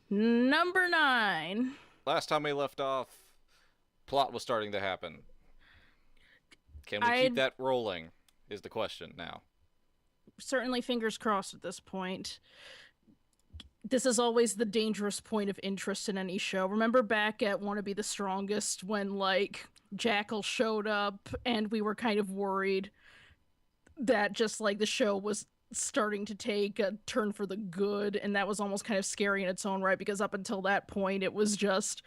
Number 9. Last time we left off, plot was starting to happen. Can we keep I that rolling? Is the question now. certainly fingers crossed at this point. This is always the dangerous point of interest in any show. Remember back at Wanna Be the Strongest when, like, Jackal showed up and we were kind of worried that just, like, the show was starting to take a turn for the good, and that was almost kind of scary in its own right because up until that point it was just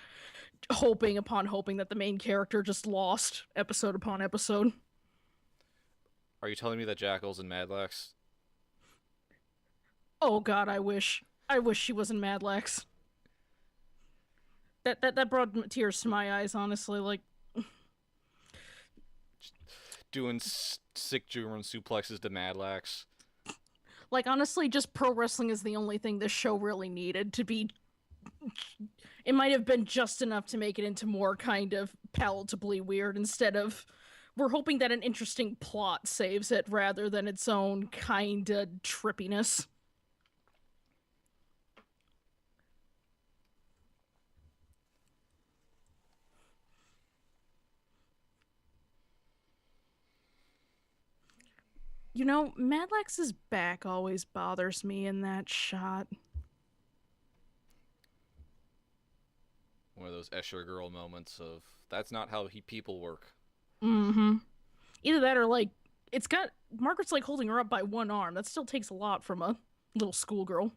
hoping upon hoping that the main character just lost episode upon episode. Are you telling me that Jackals and Madlax? Oh god, I wish she was in Madlax. That brought tears to my eyes, honestly. Like, Doing sick German suplexes to Madlax? honestly, just pro wrestling is the only thing this show really needed to be. It might have been just enough to make it into more kind of palatably weird instead of. We're hoping that an interesting plot saves it rather than its own kind of trippiness. You know, Madlax's back always bothers me in that shot. One of those Escher girl moments of that's not how people work. Mm-hmm. Either that or like it's got Margaret's like holding her up by one arm. That still takes a lot from a little schoolgirl.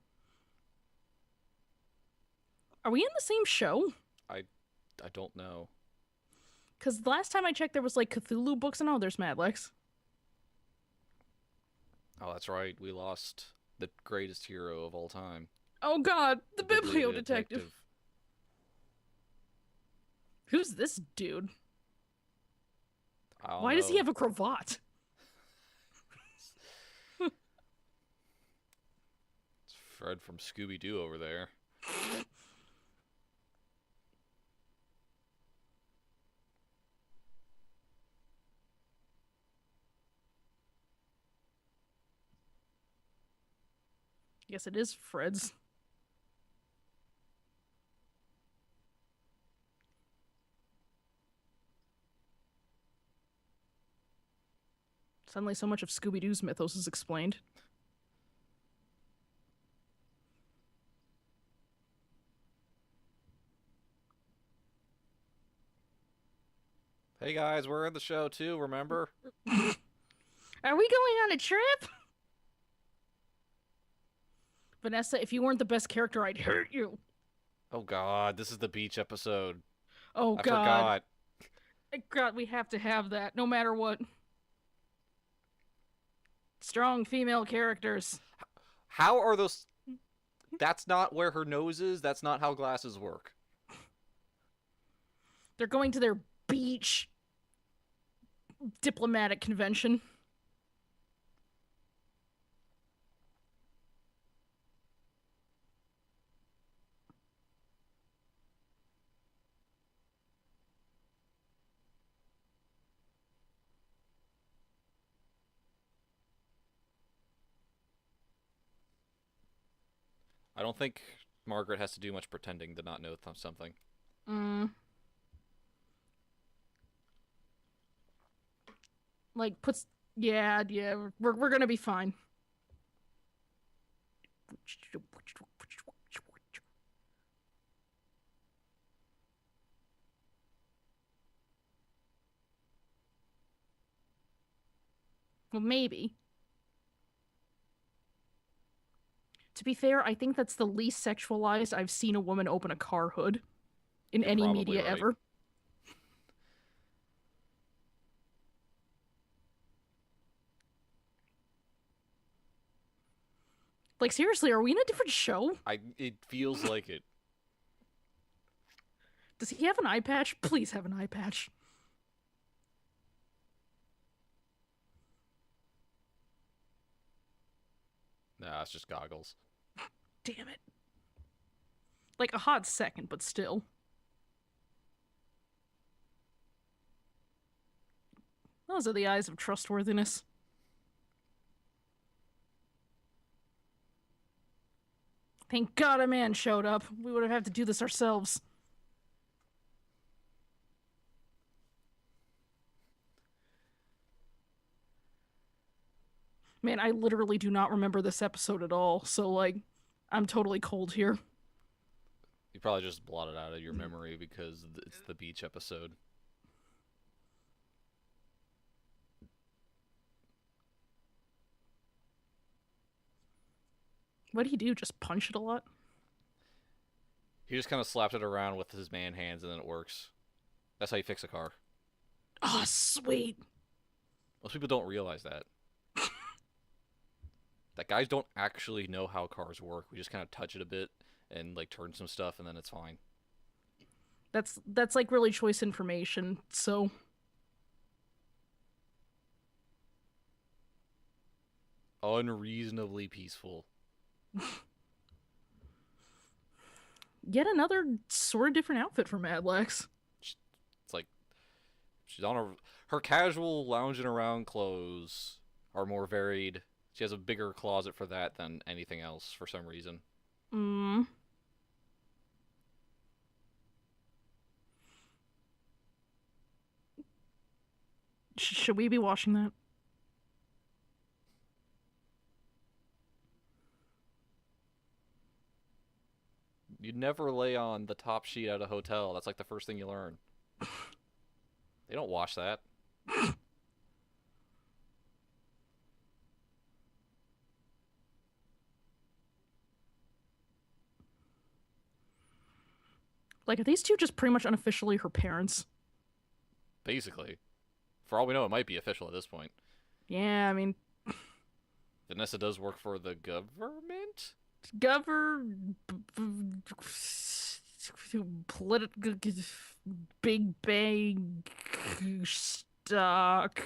Are we in the same show? I I don't know. Because the last time I checked, there was like Cthulhu books, and oh, there's Madlax. Oh, that's right. We lost the greatest hero of all time, Oh God, the the Biblio Biblio detective. detective. Who's this dude? I don't Why does he know. have a cravat? It's Fred from Scooby Doo over there. Yes, it is Fred's. Suddenly, so much of Scooby Doo's mythos is explained. Hey guys, we're in the show too. Remember? Are we going on a trip? Vanessa, if you weren't the best character, I'd hurt you. Oh God, this is the beach episode. Oh I God. forgot. God, we have to have that, no matter what. Strong female characters. How are those? That's not where her nose is. That's not how glasses work. They're going to their beach diplomatic convention. I don't think Margaret has to do much pretending to not know something. Mm, like puts yeah, we're gonna be fine. Well, maybe. To be fair, I think that's the least sexualized I've seen a woman open a car hood in You're any probably media right. ever. Like seriously, are we in a different show? It feels like it. Does he have an eye patch? Please have an eye patch. Nah, it's just goggles. Damn it. Like a hot second, but still. Those are the eyes of trustworthiness. Thank God a man showed up. We would have had to do this ourselves. Man, I literally do not remember this episode at all, so, like, I'm totally cold here. You probably just blotted out of your memory because it's the beach episode. What did he do? Just punch it a lot? He just kind of slapped it around with his man hands and then it works. That's how you fix a car. Oh, sweet. Most people don't realize that. That guys don't actually know how cars work. We just kind of touch it a bit and like turn some stuff and then it's fine. That's like really choice information, so Unreasonably peaceful. yet another sort of different outfit for Madlax. It's like she's on her casual lounging around clothes are more varied. She has a bigger closet for that than anything else for some reason. Mm. Should we be watching that? You'd never lay on the top sheet at a hotel. That's like the first thing you learn. They don't wash that. Like, are these two just pretty much unofficially her parents? Basically. For all we know, it might be official at this point. Yeah, I mean, Vanessa does work for the government? govern political big bang stock.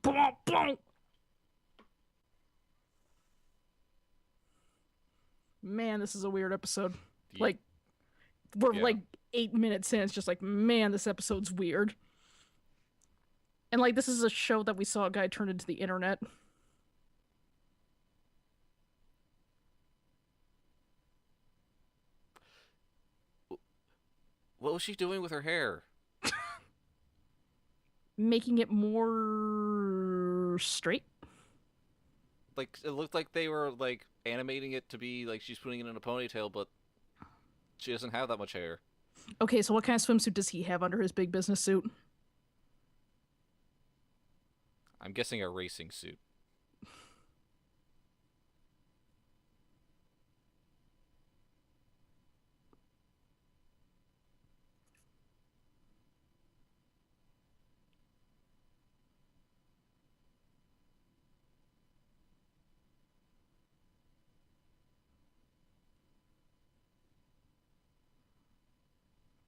Boom, boom. Man, this is a weird episode. Like, we're Yeah. like 8 minutes in. It's just like, man, this episode's weird. And like, this is a show that we saw a guy turn into the internet. What was she doing with her hair? Making it more straight. Like, it looked like they were, like, animating it to be like she's putting it in a ponytail, but she doesn't have that much hair. Okay, so what kind of swimsuit does he have under his big business suit? I'm guessing a racing suit.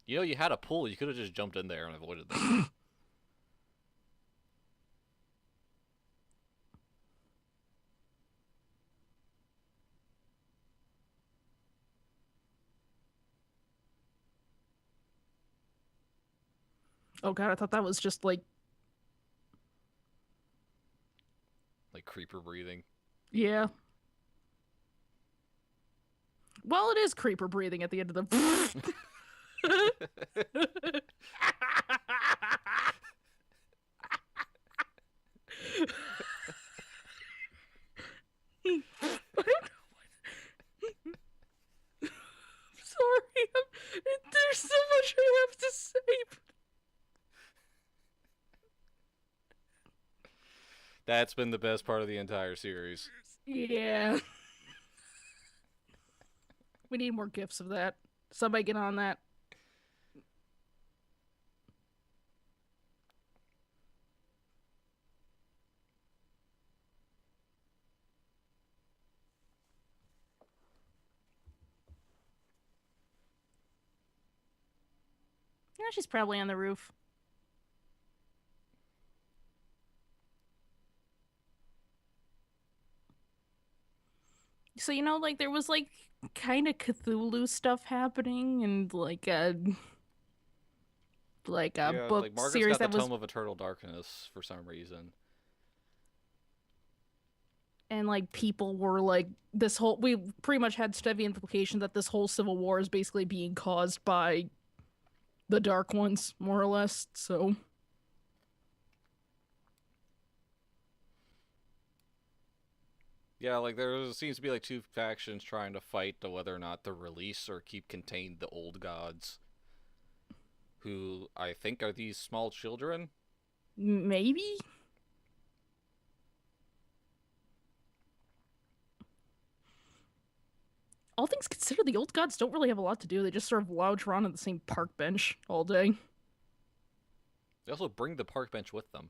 You know, you had a pool. You could have just jumped in there and avoided that. Oh god, I thought that was just like, Like, creeper breathing. yeah. Well, it is creeper breathing at the end of the. Sorry, there's so much I have to say. That's been the best part of the entire series. Yeah. We need more gifs of that. Somebody get on that. Yeah, she's probably on the roof. So like there was like kind of Cthulhu stuff happening, and like a Yeah, book like Margaret's series got the that was, Tome of Eternal Darkness for some reason. and like people were like this whole, we pretty much had heavy implication that this whole civil war is basically being caused by the Dark Ones, more or less. So Yeah, like there seems to be like two factions trying to fight to whether or not to release or keep contained the old gods, who I think are these small children. maybe, all things considered, the old gods don't really have a lot to do. They just sort of lounge around on the same park bench all day. They also bring the park bench with them.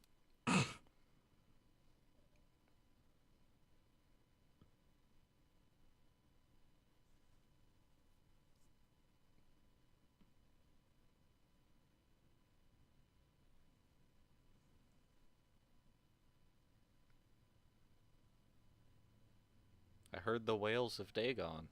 I heard the wails of Dagon.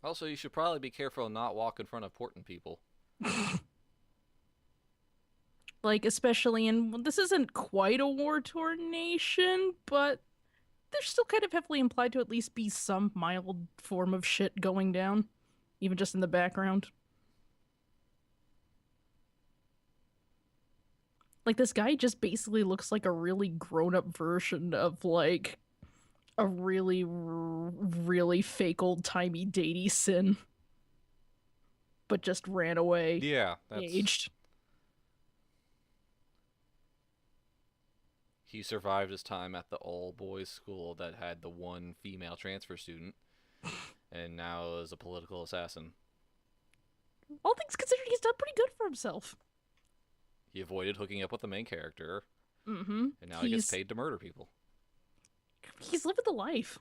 Also, you should probably be careful and not walk in front of important people. Like, especially in, this isn't quite a war-torn nation, but they're still kind of heavily implied to at least be some mild form of shit going down, even just in the background. Like, this guy just basically looks like a really grown-up version of, like, a really, really fake old-timey datey Sin, but just ran away, Yeah, that's aged. he survived his time at the all boys school that had the one female transfer student, and now is a political assassin. All things considered, he's done pretty good for himself. He avoided hooking up with the main character, Mm-hmm. and now he gets He's paid to murder people. he's living the life.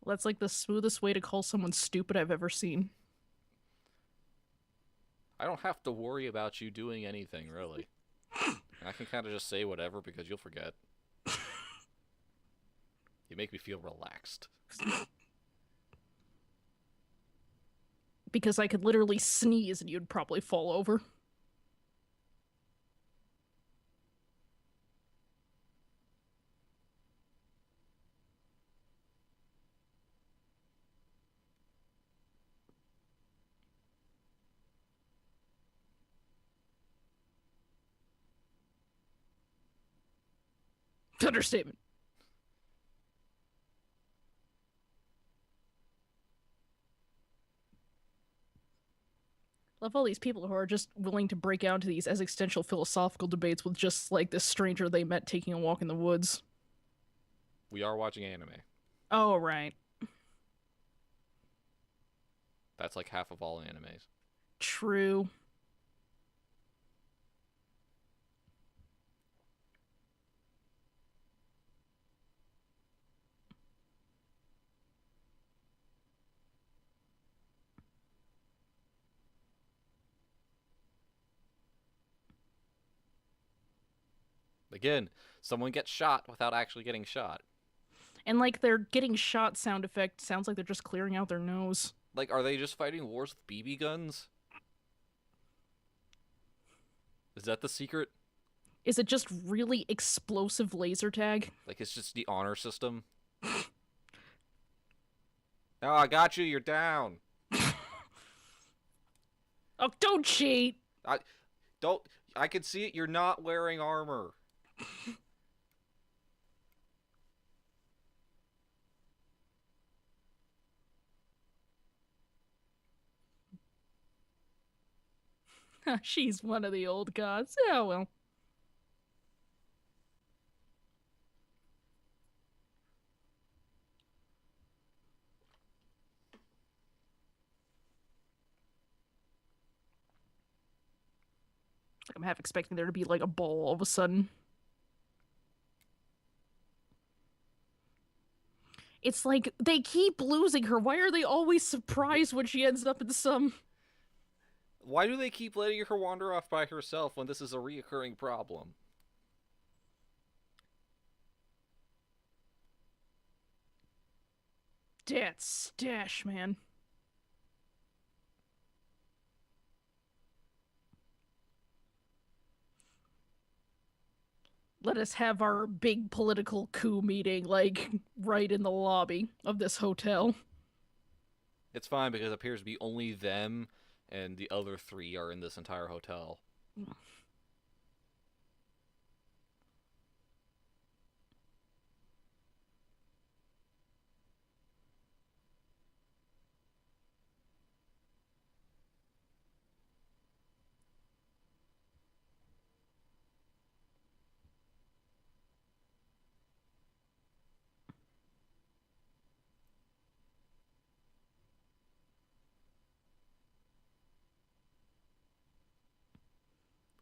That's like the smoothest way to call someone stupid I've ever seen. I don't have to worry about you doing anything, really. And I can kind of just say whatever because you'll forget. You make me feel relaxed. Because I could literally sneeze and you'd probably fall over. Understatement. Love all these people who are just willing to break out into these existential philosophical debates with just like this stranger they met taking a walk in the woods. We are watching anime. Oh, right. That's like half of all animes. True. Again, someone gets shot without actually getting shot. And like their getting shot sound effect sounds like they're just clearing out their nose. Like, are they just fighting wars with BB guns? Is that the secret? Is it just really explosive laser tag? Like, it's just the honor system? Oh, I got you. You're down. Oh, don't cheat! I don't. I can see it. You're not wearing armor. She's one of the old gods. Yeah, well. Like, I'm half expecting there to be like a ball all of a sudden. It's like they keep losing her. Why are they always surprised when she ends up in some... Why do they keep letting her wander off by herself when this is a reoccurring problem? Dat stash, man. Let us have our big political coup meeting, like, right in the lobby of this hotel. It's fine because it appears to be only them and the other three are in this entire hotel.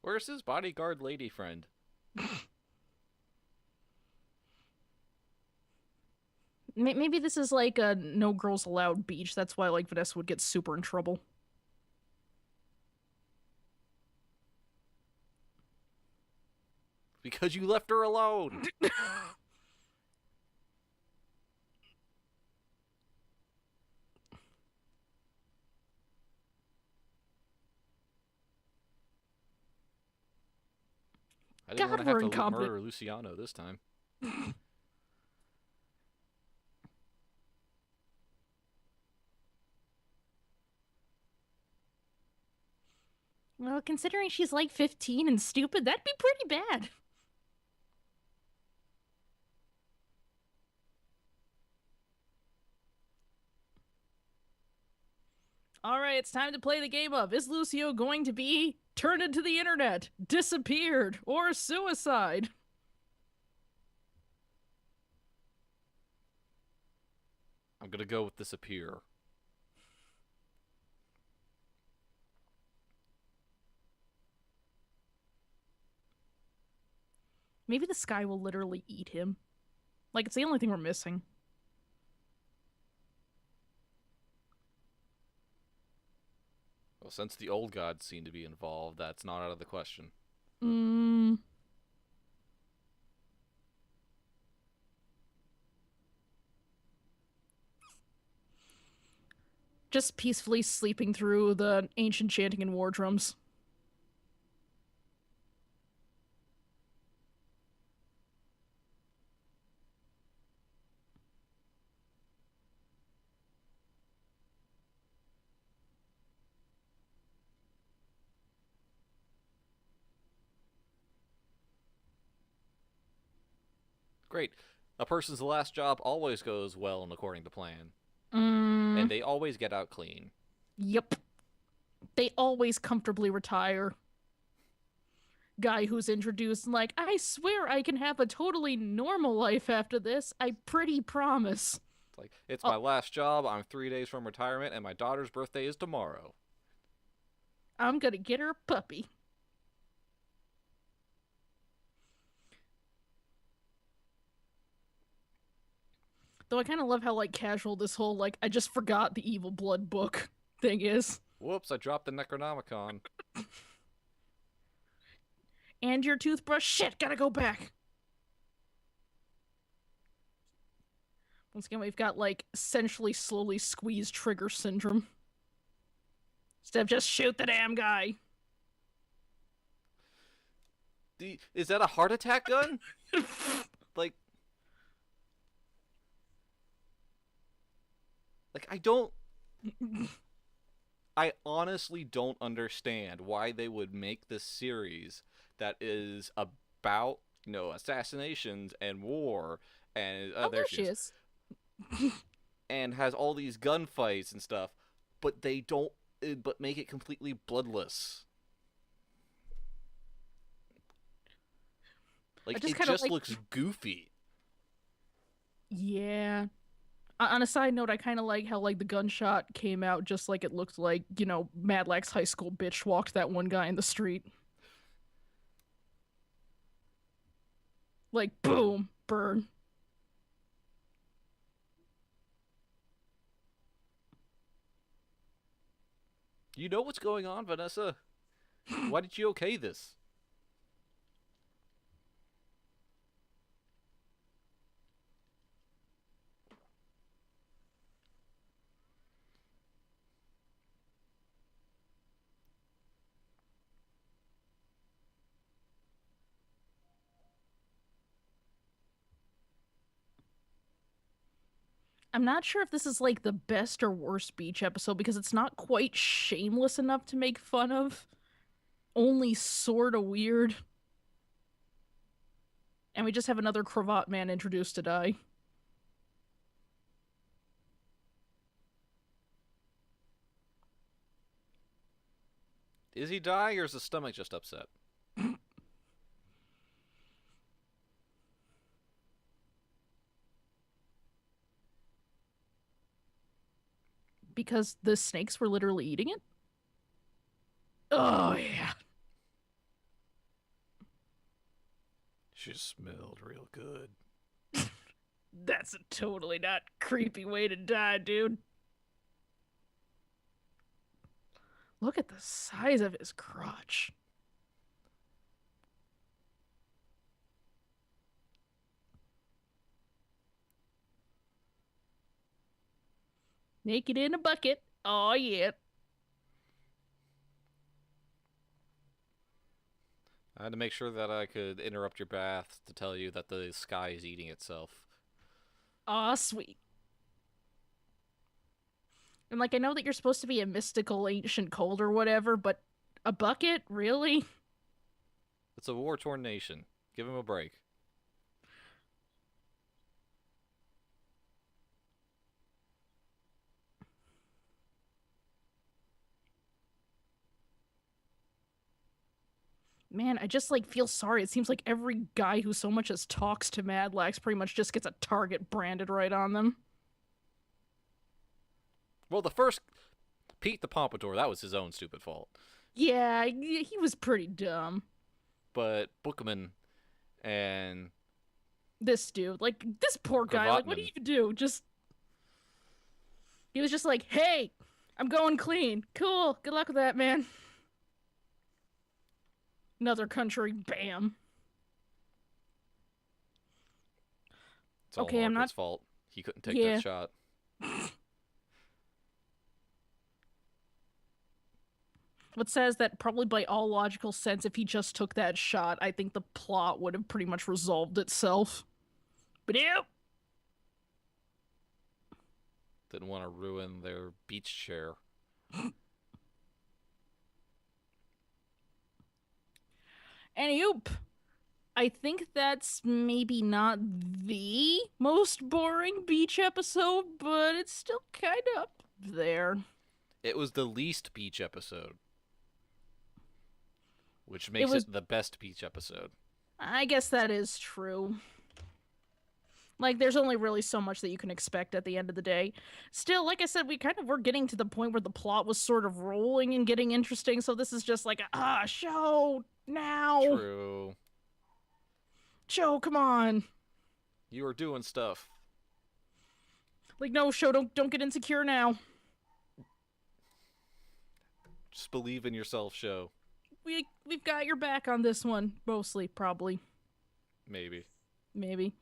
Where's his bodyguard lady friend? Maybe this is like a no girls allowed beach. That's why like Vanessa would get super in trouble. Because you left her alone. I didn't want God, to have we're to incompetent. murder Luciano this time. Well, considering she's like 15 and stupid, that'd be pretty bad. All right, it's time to play the game of is Lucio going to be turned into the internet, disappeared, or suicide? I'm gonna go with disappear. Maybe the sky will literally eat him. Like, it's the only thing we're missing. Well, since the old gods seem to be involved, that's not out of the question. Mm. Just peacefully sleeping through the ancient chanting and war drums. Great. A person's last job always goes well and according to plan. Mm. And they always get out clean. Yep. They always comfortably retire. Guy who's introduced, like, I swear I can have a totally normal life after this. I pretty promise. It's like, it's my last job, I'm 3 days from retirement, and my daughter's birthday is tomorrow. I'm gonna get her a puppy. Though I kind of love how, like, casual this whole, like, I just forgot the Evil Blood book thing is. Whoops, I dropped the Necronomicon. And your toothbrush. Shit, gotta go back. Once again, we've got, like, essentially slowly squeeze trigger syndrome. Instead of just shoot the damn guy. Is that a heart attack gun? Like, I honestly don't understand why they would make this series that is about, assassinations and war and There she is. and has all these gunfights and stuff, but they don't but make it completely bloodless. Like, it just looks goofy. Yeah. On a side note, I kind of like how, like, the gunshot came out just like it looked like, Madlax high school bitch walked that one guy in the street. Like, boom, burn. You know what's going on, Vanessa? Why did you okay this? I'm not sure if this is like the best or worst beach episode because it's not quite shameless enough to make fun of. Only sorta weird. And we just have another cravat man introduced to die. Is he dying or is his stomach just upset? Because the snakes were literally eating it? Oh, yeah. She smelled real good. That's a totally not creepy way to die, dude. Look at the size of his crotch. Naked in a bucket. Oh, yeah. I had to make sure that I could interrupt your bath to tell you that the sky is eating itself. Aw, sweet. And like, I know that you're supposed to be a mystical ancient cold or whatever, but a bucket? Really? It's a war-torn nation. Give him a break. Man, I just like feel sorry. It seems like every guy who so much as talks to Madlax pretty much just gets a target branded right on them. Well, the first Pete the Pompadour, that was his own stupid fault. Yeah, he was pretty dumb. But Bookman and This dude, like, this poor guy, like, what do Kravatman, you do? Just. He was just like, hey, I'm going clean. Cool. Good luck with that, man. Another country, bam. it's all Okay, I'm Margaret's not. fault. He couldn't take Yeah. that shot. What says that probably by all logical sense, if he just took that shot, I think the plot would have pretty much resolved itself. But yep. Didn't want to ruin their beach chair. Anywho, I think that's maybe not the most boring beach episode, but it's still kind of up there. It was the least beach episode, which It makes was. it the best beach episode. I guess that is true. Like, there's only really so much that you can expect at the end of the day. Still, like I said, we kind of were getting to the point where the plot was sort of rolling and getting interesting, so this is just like, show now. True. Show, come on. You were doing stuff. Like, no, show, don't get insecure now. Just believe in yourself, show. We've got your back on this one, mostly, probably. Maybe. Maybe.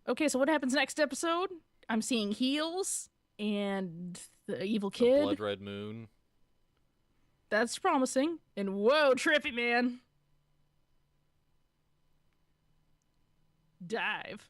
Okay, so what happens next episode? I'm seeing heels and the evil The kid. blood red moon. That's promising. And whoa, trippy, man. Dive.